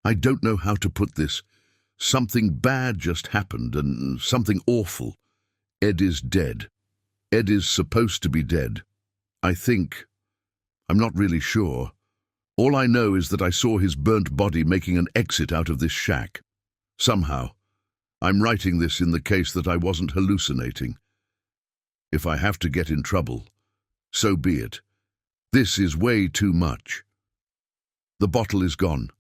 I don't know how to put this. Something bad just happened, and something awful. Ed is dead. Ed is supposed to be dead. I think. I'm not really sure. All I know is that I saw his burnt body making an exit out of this shack. Somehow. I'm writing this in the case that I wasn't hallucinating. If I have to get in trouble, so be it. This is way too much. The bottle is gone.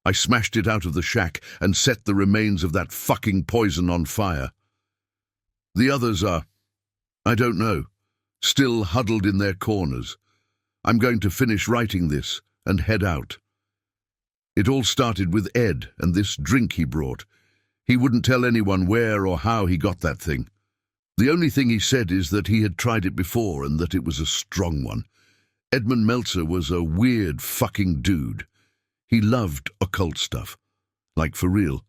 I smashed it out of the shack and set the remains of that fucking poison on fire. The others are, I don't know, still huddled in their corners. I'm going to finish writing this and head out. It all started with Ed and this drink he brought. He wouldn't tell anyone where or how he got that thing. The only thing he said is that he had tried it before and that it was a strong one. Edmund Meltzer was a weird fucking dude. He loved occult stuff. Like for real.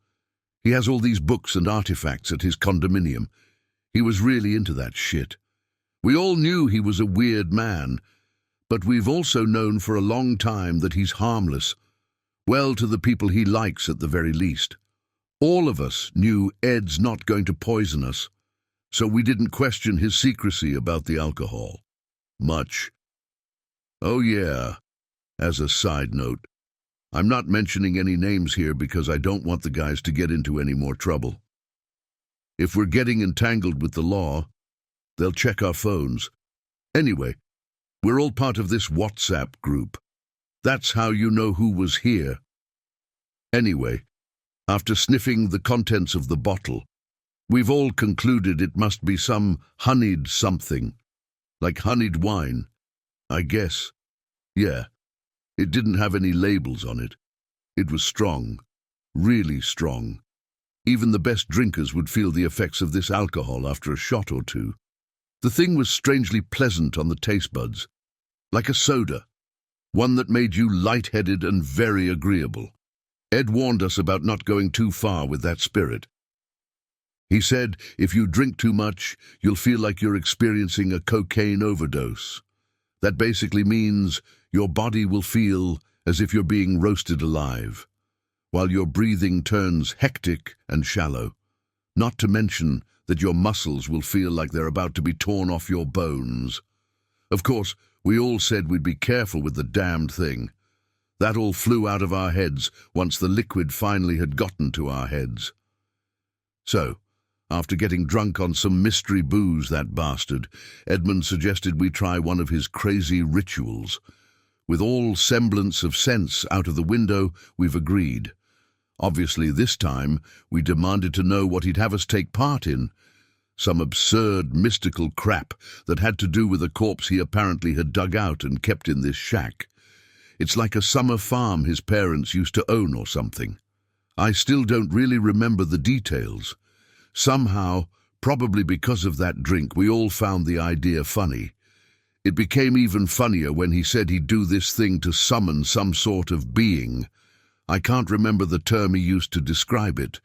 He has all these books and artifacts at his condominium. He was really into that shit. We all knew he was a weird man, but we've also known for a long time that he's harmless. Well, to the people he likes at the very least. All of us knew Ed's not going to poison us, so we didn't question his secrecy about the alcohol. Much. Oh yeah, as a side note, I'm not mentioning any names here because I don't want the guys to get into any more trouble. If we're getting entangled with the law, they'll check our phones. Anyway, we're all part of this WhatsApp group. That's how you know who was here. Anyway, after sniffing the contents of the bottle, we've all concluded it must be some honeyed something. Like honeyed wine, I guess. Yeah, it didn't have any labels on it. It was strong, really strong. Even the best drinkers would feel the effects of this alcohol after a shot or two. The thing was strangely pleasant on the taste buds, like a soda, one that made you lightheaded and very agreeable. Ed warned us about not going too far with that spirit. He said, if you drink too much, you'll feel like you're experiencing a cocaine overdose. That basically means your body will feel as if you're being roasted alive, while your breathing turns hectic and shallow. Not to mention that your muscles will feel like they're about to be torn off your bones. Of course, we all said we'd be careful with the damned thing. That all flew out of our heads once the liquid finally had gotten to our heads. So, after getting drunk on some mystery booze, that bastard, Edmund suggested we try one of his crazy rituals. With all semblance of sense out of the window, we've agreed. Obviously, this time, we demanded to know what he'd have us take part in. Some absurd, mystical crap that had to do with a corpse he apparently had dug out and kept in this shack. It's like a summer farm his parents used to own or something. I still don't really remember the details. Somehow, probably because of that drink, we all found the idea funny. It became even funnier when he said he'd do this thing to summon some sort of being. I can't remember the term he used to describe it.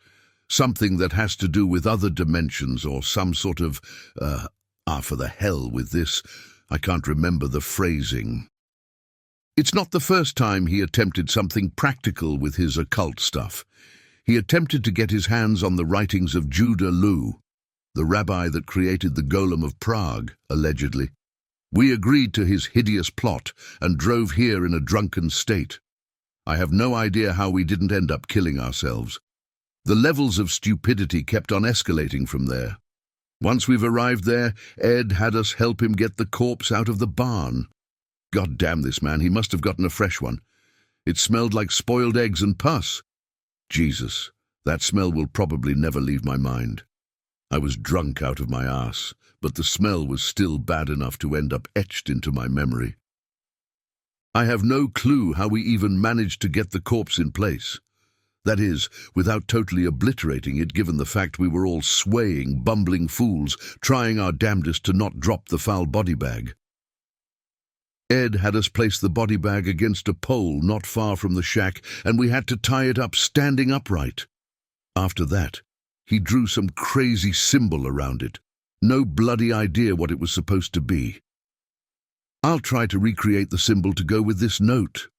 Something that has to do with other dimensions or some sort of, for the hell with this. I can't remember the phrasing. It's not the first time he attempted something practical with his occult stuff. He attempted to get his hands on the writings of Judah Liu, the rabbi that created the Golem of Prague, allegedly. We agreed to his hideous plot and drove here in a drunken state. I have no idea how we didn't end up killing ourselves. The levels of stupidity kept on escalating from there. Once we've arrived there, Ed had us help him get the corpse out of the barn. God damn this man, he must have gotten a fresh one. It smelled like spoiled eggs and pus. Jesus, that smell will probably never leave my mind. I was drunk out of my ass, but the smell was still bad enough to end up etched into my memory. I have no clue how we even managed to get the corpse in place. That is, without totally obliterating it, given the fact we were all swaying, bumbling fools, trying our damnedest to not drop the foul body bag. Ed had us place the body bag against a pole not far from the shack, and we had to tie it up standing upright. After that, he drew some crazy symbol around it. No bloody idea what it was supposed to be. I'll try to recreate the symbol to go with this note.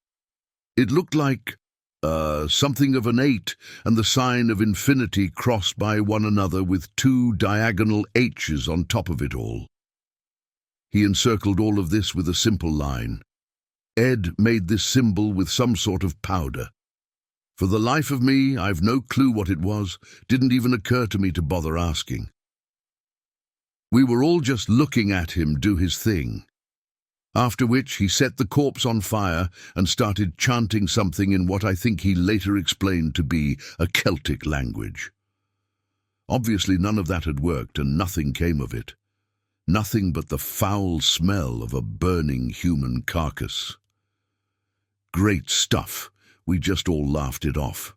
It looked like Something of an 8 and the sign of infinity crossed by one another with 2 diagonal H's on top of it all. He encircled all of this with a simple line. Ed made this symbol with some sort of powder. For the life of me, I've no clue what it was, didn't even occur to me to bother asking. We were all just looking at him do his thing. After which he set the corpse on fire and started chanting something in what I think he later explained to be a Celtic language. Obviously none of that had worked and nothing came of it. Nothing but the foul smell of a burning human carcass. Great stuff. We just all laughed it off.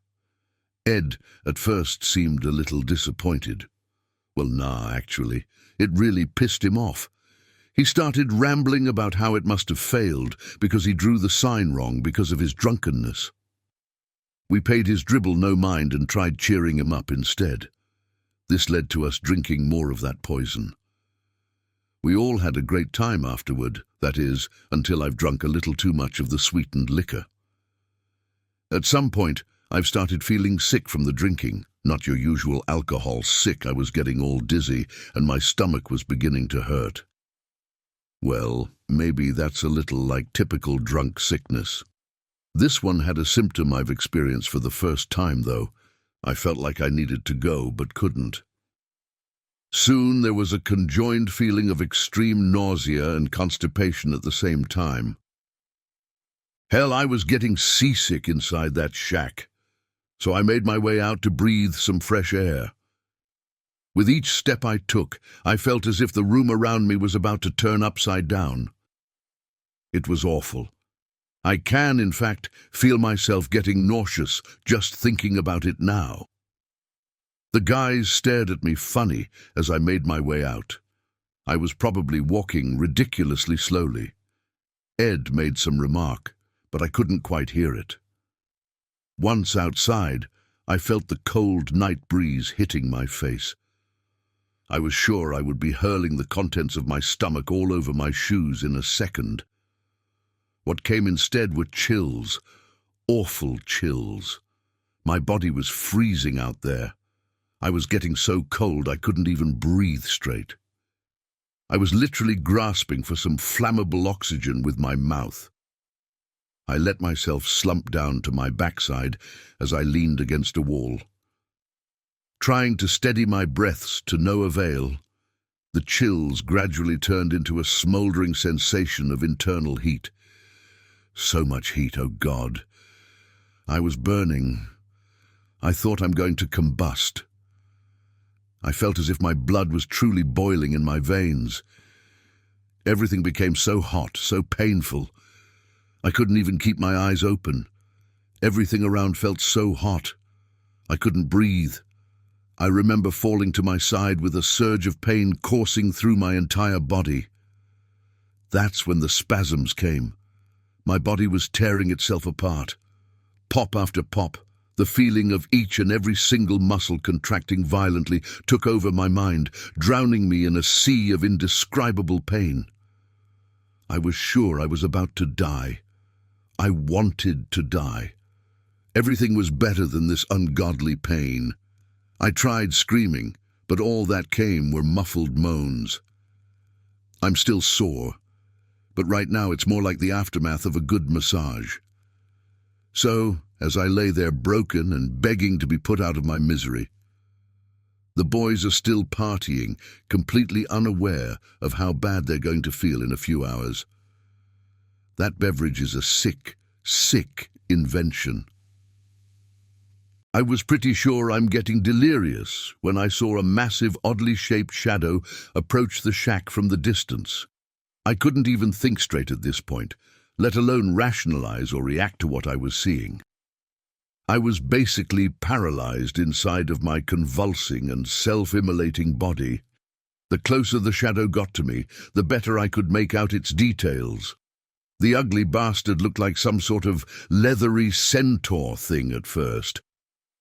Ed at first seemed a little disappointed. Well, nah, actually, it really pissed him off. He started rambling about how it must have failed because he drew the sign wrong because of his drunkenness. We paid his dribble no mind and tried cheering him up instead. This led to us drinking more of that poison. We all had a great time afterward, that is, until I've drunk a little too much of the sweetened liquor. At some point, I've started feeling sick from the drinking. Not your usual alcohol sick, I was getting all dizzy and my stomach was beginning to hurt. Well, maybe that's a little like typical drunk sickness. This one had a symptom I've experienced for the first time, though. I felt like I needed to go, but couldn't. Soon there was a conjoined feeling of extreme nausea and constipation at the same time. Hell, I was getting seasick inside that shack, so I made my way out to breathe some fresh air. With each step I took, I felt as if the room around me was about to turn upside down. It was awful. I can, in fact, feel myself getting nauseous just thinking about it now. The guys stared at me funny as I made my way out. I was probably walking ridiculously slowly. Ed made some remark, but I couldn't quite hear it. Once outside, I felt the cold night breeze hitting my face. I was sure I would be hurling the contents of my stomach all over my shoes in a second. What came instead were chills, awful chills. My body was freezing out there. I was getting so cold I couldn't even breathe straight. I was literally grasping for some flammable oxygen with my mouth. I let myself slump down to my backside as I leaned against a wall. Trying to steady my breaths to no avail, the chills gradually turned into a smouldering sensation of internal heat. So much heat, oh God. I was burning. I thought I'm going to combust. I felt as if my blood was truly boiling in my veins. Everything became so hot, so painful. I couldn't even keep my eyes open. Everything around felt so hot. I couldn't breathe. I remember falling to my side with a surge of pain coursing through my entire body. That's when the spasms came. My body was tearing itself apart. Pop after pop, the feeling of each and every single muscle contracting violently took over my mind, drowning me in a sea of indescribable pain. I was sure I was about to die. I wanted to die. Everything was better than this ungodly pain. I tried screaming, but all that came were muffled moans. I'm still sore, but right now it's more like the aftermath of a good massage. So, as I lay there broken and begging to be put out of my misery, the boys are still partying, completely unaware of how bad they're going to feel in a few hours. That beverage is a sick, sick invention. I was pretty sure I'm getting delirious when I saw a massive, oddly shaped shadow approach the shack from the distance. I couldn't even think straight at this point, let alone rationalize or react to what I was seeing. I was basically paralyzed inside of my convulsing and self-immolating body. The closer the shadow got to me, the better I could make out its details. The ugly bastard looked like some sort of leathery centaur thing at first.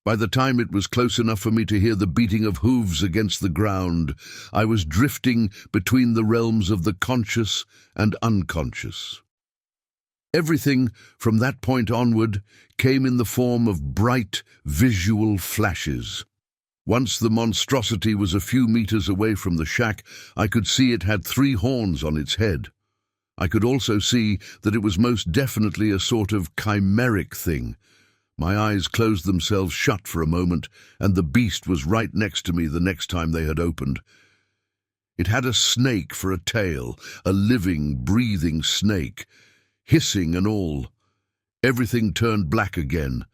By the time it was close enough for me to hear the beating of hooves against the ground, I was drifting between the realms of the conscious and unconscious. Everything, from that point onward, came in the form of bright, visual flashes. Once the monstrosity was a few meters away from the shack, I could see it had 3 horns on its head. I could also see that it was most definitely a sort of chimeric thing. My eyes closed themselves shut for a moment, and the beast was right next to me the next time they had opened. It had a snake for a tail, a living, breathing snake, hissing and all. Everything turned black again,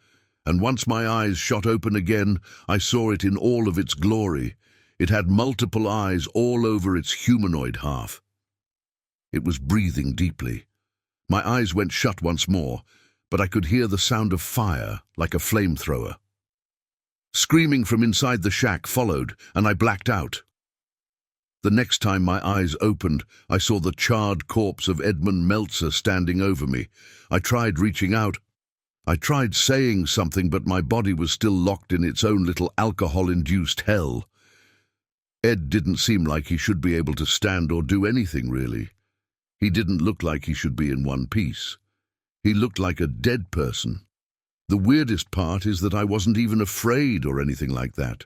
and once my eyes shot open again, I saw it in all of its glory. It had multiple eyes all over its humanoid half. It was breathing deeply. My eyes went shut once more, but I could hear the sound of fire, like a flamethrower. Screaming from inside the shack followed, and I blacked out. The next time my eyes opened, I saw the charred corpse of Edmund Meltzer standing over me. I tried reaching out. I tried saying something, but my body was still locked in its own little alcohol-induced hell. Ed didn't seem like he should be able to stand or do anything, really. He didn't look like he should be in one piece. He looked like a dead person. The weirdest part is that I wasn't even afraid or anything like that.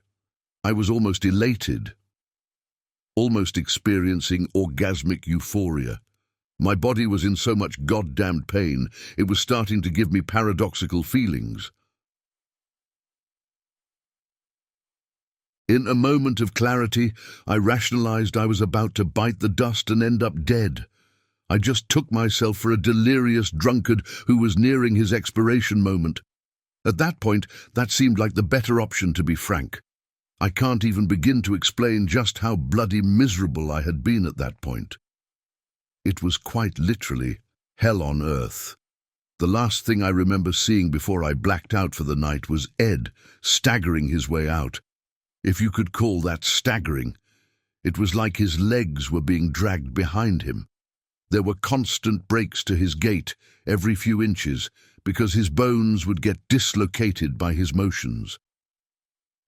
I was almost elated, almost experiencing orgasmic euphoria. My body was in so much goddamned pain, it was starting to give me paradoxical feelings. In a moment of clarity, I rationalized I was about to bite the dust and end up dead. I just took myself for a delirious drunkard who was nearing his expiration moment. At that point, that seemed like the better option, to be frank. I can't even begin to explain just how bloody miserable I had been at that point. It was quite literally hell on earth. The last thing I remember seeing before I blacked out for the night was Ed staggering his way out. If you could call that staggering. It was like his legs were being dragged behind him. There were constant breaks to his gait every few inches because his bones would get dislocated by his motions.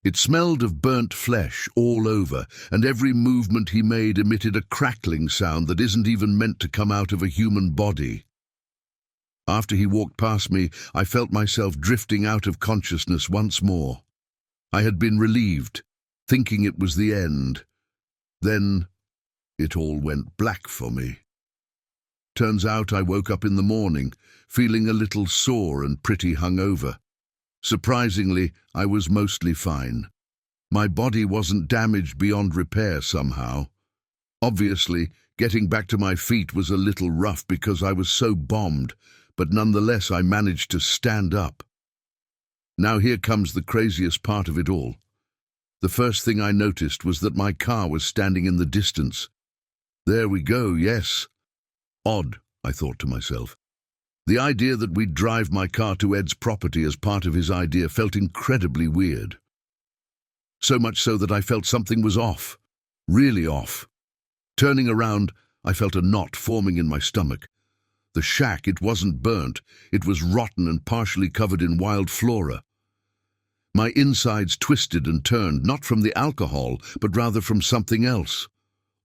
It smelled of burnt flesh all over, and every movement he made emitted a crackling sound that isn't even meant to come out of a human body. After he walked past me, I felt myself drifting out of consciousness once more. I had been relieved, thinking it was the end. Then it all went black for me. Turns out I woke up in the morning, feeling a little sore and pretty hungover. Surprisingly, I was mostly fine. My body wasn't damaged beyond repair somehow. Obviously, getting back to my feet was a little rough because I was so bombed, but nonetheless I managed to stand up. Now here comes the craziest part of it all. The first thing I noticed was that my car was standing in the distance. There we go, yes. Odd, I thought to myself. The idea that we'd drive my car to Ed's property as part of his idea felt incredibly weird. So much so that I felt something was off, really off. Turning around, I felt a knot forming in my stomach. The shack, it wasn't burnt, it was rotten and partially covered in wild flora. My insides twisted and turned, not from the alcohol, but rather from something else.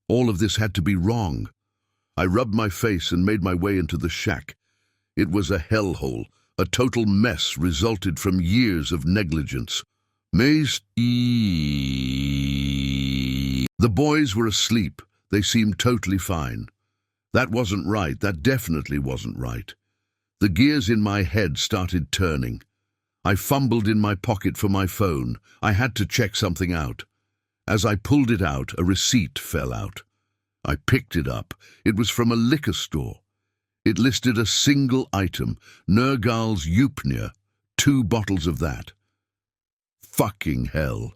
All of this had to be wrong. I rubbed my face and made my way into the shack. It was a hellhole. A total mess resulted from years of negligence. The boys were asleep. They seemed totally fine. That wasn't right. That definitely wasn't right. The gears in my head started turning. I fumbled in my pocket for my phone. I had to check something out. As I pulled it out, a receipt fell out. I picked it up. It was from a liquor store. It listed a single item, Nergal's Eupnia, 2 bottles of that. Fucking hell.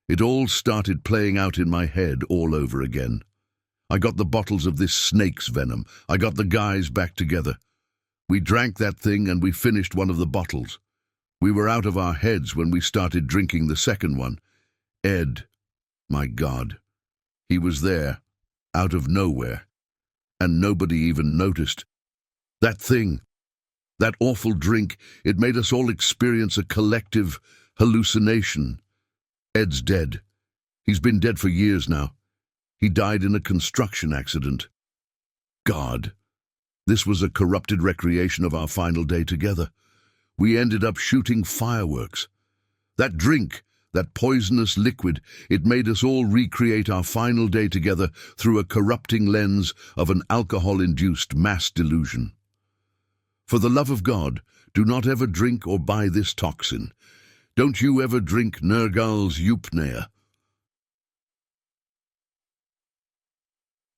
It all started playing out in my head all over again. I got the bottles of this snake's venom. I got the guys back together. We drank that thing and we finished one of the bottles. We were out of our heads when we started drinking the second one. Ed, my God, he was there. Out of nowhere, and nobody even noticed. That thing, that awful drink, it made us all experience a collective hallucination. Ed's dead. He's been dead for years now. He died in a construction accident. God, This was a corrupted recreation of our final day together. We ended up shooting fireworks. That drink, that poisonous liquid, it made us all recreate our final day together through a corrupting lens of an alcohol-induced mass delusion. For the love of God, do not ever drink or buy this toxin. Don't you ever drink Nergal's Eupnea.